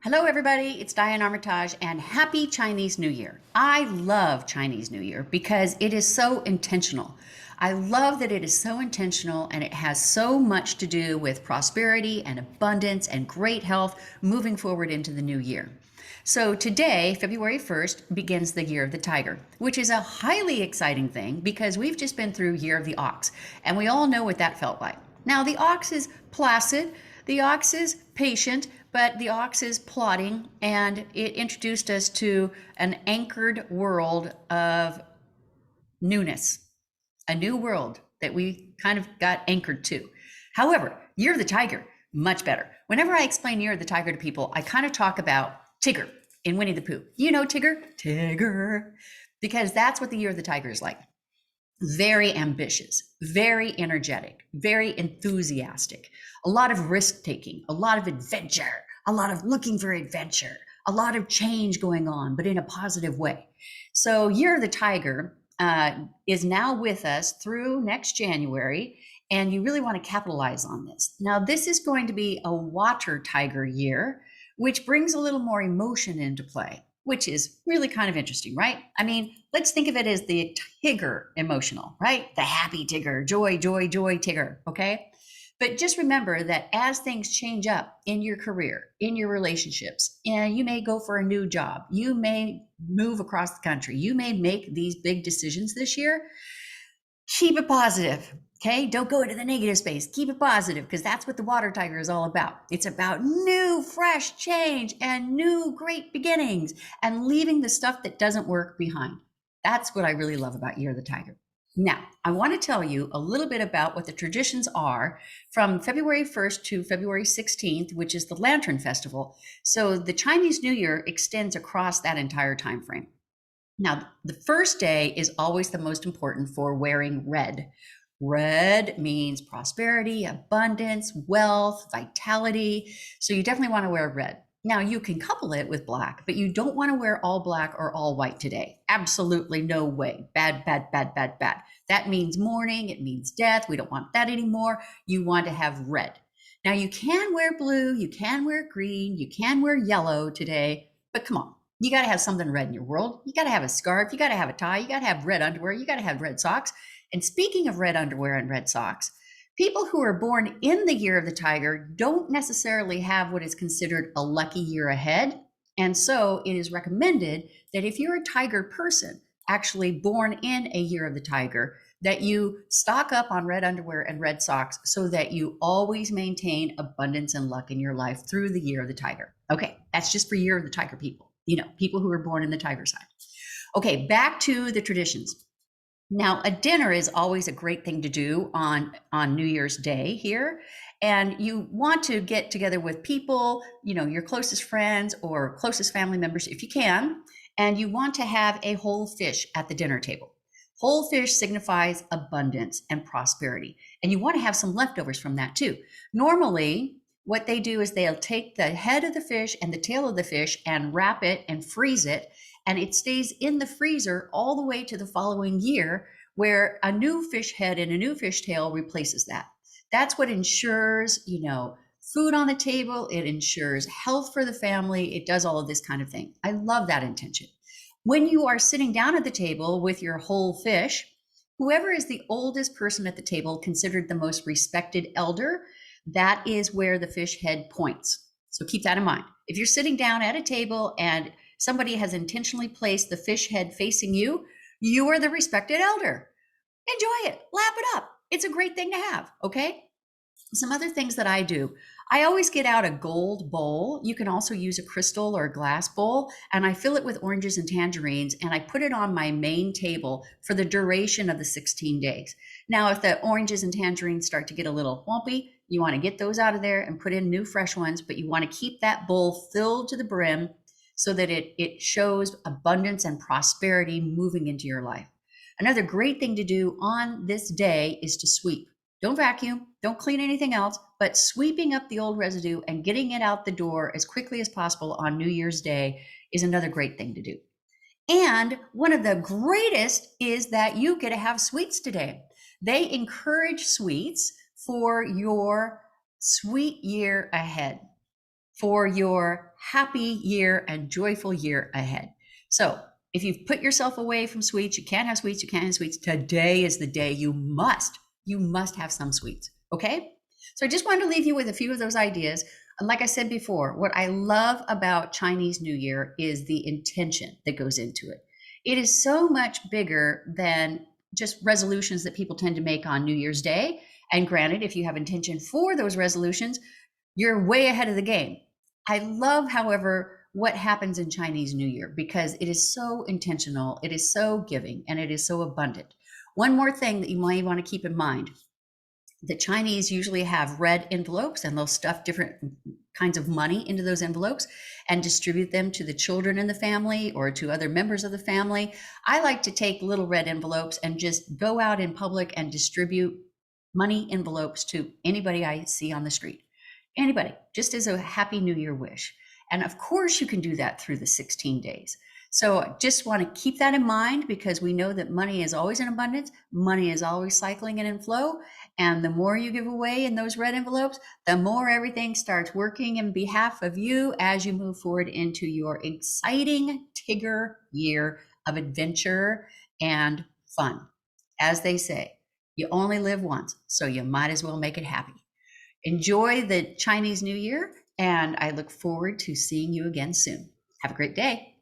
Hello, everybody. It's Diane Armitage, and happy Chinese New Year. I love Chinese New Year because it is so intentional. I love that it is so intentional and it has so much to do with prosperity and abundance and great health moving forward into the new year. So today, February 1st, begins the Year of the Tiger, which is a highly exciting thing because we've just been through Year of the Ox, and we all know what that felt like. Now, the ox is placid, the ox is patient, but the ox is plotting, and it introduced us to an anchored world of newness, a new world that we kind of got anchored to. However, Year of the Tiger, much better. Whenever I explain Year of the Tiger to people, I kind of talk about Tigger in Winnie the Pooh. You know Tigger? Tigger. Because that's what the Year of the Tiger is like. Very ambitious, very energetic, very enthusiastic, a lot of risk taking, a lot of adventure, a lot of looking for adventure, a lot of change going on, but in a positive way. So, Year of the Tiger is now with us through next January, and you really want to capitalize on this. Now, this is going to be a water tiger year, which brings a little more emotion into play, which is really kind of interesting, right? I mean, let's think of it as the Tigger emotional, right? The happy Tigger, joy, joy, joy Tigger, okay? But just remember that as things change up in your career, in your relationships, and you may go for a new job, you may move across the country, you may make these big decisions this year, keep it positive. Okay, don't go into the negative space. Keep it positive because that's what the water tiger is all about. It's about new, fresh change and new, great beginnings and leaving the stuff that doesn't work behind. That's what I really love about Year of the Tiger. Now, I want to tell you a little bit about what the traditions are from February 1st to February 16th, which is the Lantern Festival. So the Chinese New Year extends across that entire time frame. Now, the first day is always the most important for wearing red. Red means prosperity, abundance, wealth, vitality. So you definitely want to wear red. Now, you can couple it with black, but you don't want to wear all black or all white today. Absolutely no way. Bad, bad, bad, bad, bad. That means mourning. It means death. We don't want that anymore. You want to have red. Now, you can wear blue. You can wear green. You can wear yellow today, but come on. You got to have something red in your world. You got to have a scarf. You got to have a tie. You got to have red underwear. You got to have red socks. And speaking of red underwear and red socks, people who are born in the Year of the Tiger don't necessarily have what is considered a lucky year ahead. And so it is recommended that if you're a tiger person, actually born in a Year of the Tiger, that you stock up on red underwear and red socks so that you always maintain abundance and luck in your life through the Year of the Tiger. Okay, that's just for Year of the Tiger people, people who are born in the tiger sign. Okay, back to the traditions. Now, a dinner is always a great thing to do on New Year's Day here. And you want to get together with people, your closest friends or closest family members if you can. And you want to have a whole fish at the dinner table. Whole fish signifies abundance and prosperity. And you want to have some leftovers from that too. Normally, what they do is they'll take the head of the fish and the tail of the fish and wrap it and freeze it, and it stays in the freezer all the way to the following year, where a new fish head and a new fish tail replaces that. That's what ensures, food on the table. It ensures health for the family. It does all of this kind of thing. I love that intention. When you are sitting down at the table with your whole fish, whoever is the oldest person at the table, considered the most respected elder, that is where the fish head points. So keep that in mind. If you're sitting down at a table and somebody has intentionally placed the fish head facing you, you are the respected elder. Enjoy it, lap it up. It's a great thing to have, okay? Some other things that I do. I always get out a gold bowl. You can also use a crystal or a glass bowl, and I fill it with oranges and tangerines, and I put it on my main table for the duration of the 16 days. Now, if the oranges and tangerines start to get a little lumpy, you want to get those out of there and put in new fresh ones, but you want to keep that bowl filled to the brim so that it shows abundance and prosperity moving into your life. Another great thing to do on this day is to sweep. Don't vacuum, don't clean anything else, but sweeping up the old residue and getting it out the door as quickly as possible on New Year's Day is another great thing to do. And one of the greatest is that you get to have sweets today. They encourage sweets for your sweet year ahead. for your happy year and joyful year ahead. So if you've put yourself away from sweets, you can't have sweets, you can't have sweets, today is the day you must have some sweets. Okay? So I just wanted to leave you with a few of those ideas. And like I said before, what I love about Chinese New Year is the intention that goes into it. It is so much bigger than just resolutions that people tend to make on New Year's Day. And granted, if you have intention for those resolutions, you're way ahead of the game. I love, however, what happens in Chinese New Year because it is so intentional, it is so giving, and it is so abundant. One more thing that you might want to keep in mind: the Chinese usually have red envelopes and they'll stuff different kinds of money into those envelopes and distribute them to the children in the family or to other members of the family. I like to take little red envelopes and just go out in public and distribute money envelopes to anybody I see on the street. Anybody, just as a happy new year wish. And of course, you can do that through the 16 days. So just want to keep that in mind because we know that money is always in abundance, money is always cycling and in flow. And the more you give away in those red envelopes, the more everything starts working in behalf of you as you move forward into your exciting Tigger year of adventure and fun. As they say, you only live once, so you might as well make it happy. Enjoy the Chinese New Year, and I look forward to seeing you again soon. Have a great day.